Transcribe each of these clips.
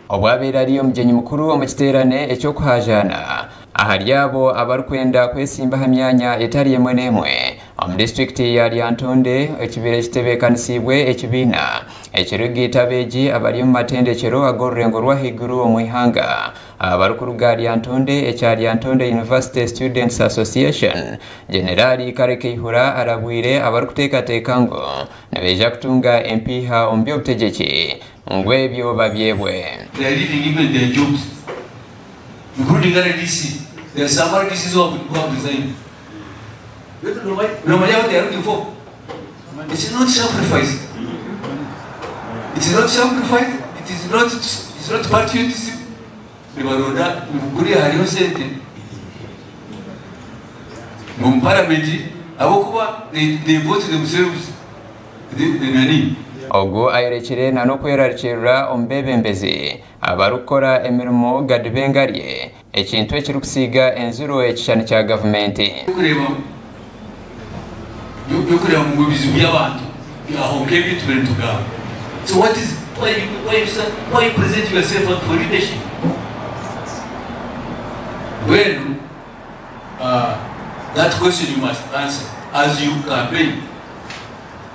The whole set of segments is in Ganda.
obwabera ali omugenyi mukuru mu kiterane ekyokuhajana ahali abo abarikwenda kwesimbaho emyanya etali emwe n'emwe omu disitulikiti ya Lyantonde ekibiira ekitebeekanisibwe ekibiina ekirigita beegi abali mu matendekero ag'orurengo rw'ahaiguru omu ihanga abarikuruga Lyantonde ekya Lyantonde University Students Association Generali Kare Keihura arabwire abarikuteekateeka ngo nibeija kutunga empiiha omu by'obutegeki ngu ebyo babyebwe. They are leaving even their jobs, including RDC. There are some RDCs who have resigned. No matter what they are looking for, it is not sacrifice. It is not sacrifice. It's not patriotism. Nibaronda mukuri hariho sente mu parliament abo kuba they vote themselves the nani. Ogu ayerekere na nokwerarikirira omubebembezi abarukora emirimo gadibengarye ekintu ekirikusiiga enziro ekishani kya gavumenti yokureba mu bizibu by'abantu ahonga ebintu biritugaaba. So what is why you present yourself for leadership? Well, that question you must answer as you campaign.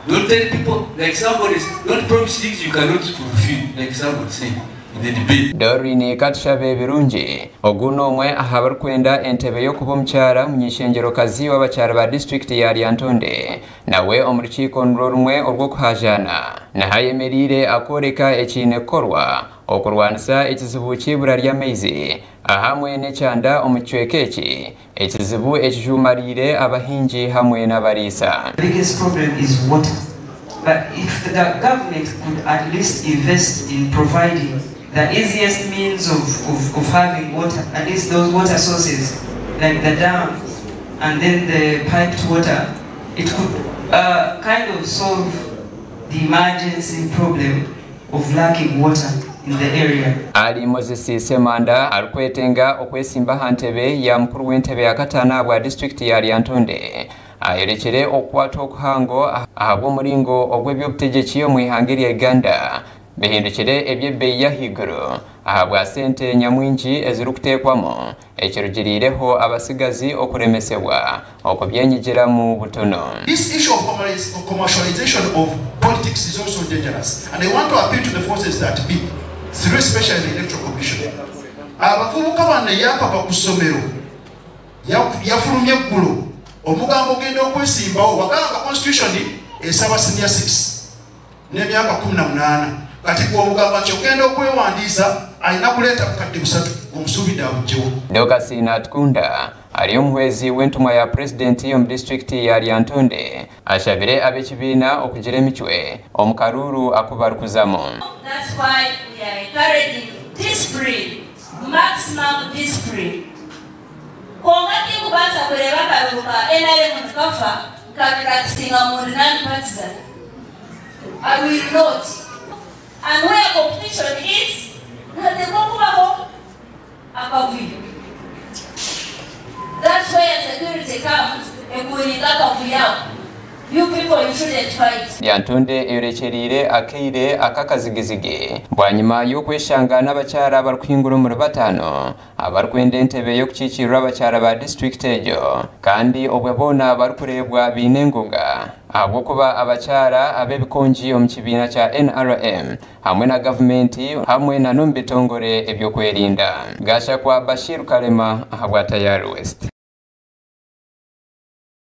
Don't tell people like somebody, don't promise things you cannot fulfill, like somebody saying in the debate. Dorini katushabe birungi oguno omwe ahabarikwenda entebe y'okuba omukyara mu nyishengerokazi w'abakyara ba disitulikiti ya Lyantonde nawe omu rukiiko nurwo rumwe orw'okuhajana nahayemerire akworeka ekiine kukorwa okurwanisa ekizibu cy'ibura ry'amaizi ahamwe n'ekyanda omu kicweka eki ekizibu ekijumarire abahingi hamwe n'abariisa. The biggest problem is water, but if the government could at least invest in providing the easiest means of having water, at least those water sources like the dams and then the piped water, it could kind of solve the emergency problem of lacking water in the area. Ali Moses Semanda alikwetenga okwesimba hantebe ya mukuru w'entebe ya katana bwa disitulikiti ya Lyantonde ayerekere okukwata okuhango ahabw'omuringo ogw'ebyobutegeki omu ihanga erya Uganda bihindukire eby'ebbeeyi y'ahaiguru ahabwa sente nyamwingi ezirikuteekwamu ekirugiriireho abasigazi okuremesebwa okubyenyigira mu butono. This issue of commercialization of politics is also dangerous, and I want to appeal to the forces that be, especially the Electoral Commission. Abavubuka bano yakava ku ssomero yafulumye eggulo omugambo ogenda okwesimbawo wagamba constitution esaba senior 6 n'emyaka 18 kati gw'omugamba nti ogenda okwewandiisa alina kuleeta bukadde 3 omusuubidde abugyewo. Dokasi Natkunda ali omuhwezi w'entumwa ya pulezidenti omu disitulikiti ya Lyantonde ashabire ab'ekibiina okugira emicwe omu karuuru akubarukuzamu. That's why we are encouraging discipline, maximum discipline. Kongati kubasa kureba karuka NRM nkafa kakirakisinga mu non-partisan. I will not. And where competition is, the Kokubaho Akavu. That's where security comes and we got you people you shouldn't fight. Lyantonde eyorekyerire akeire akakazigizigi bwanyuma y'okweshanga n'abakyara abarikuhingura omuri batano abarikwenda entebe y'okukiikirira abakyara ba disitulikiti egyo kandi obwe boona barikureebwa biine engunga ahabw'okuba abakyara ab'ebikonji omu kibiina kya NRM hamwe na gavumenti hamwe na n'omu bitongore ebyokwerinda. Gashakwa Bashir Kalema ahabwa Tayari West.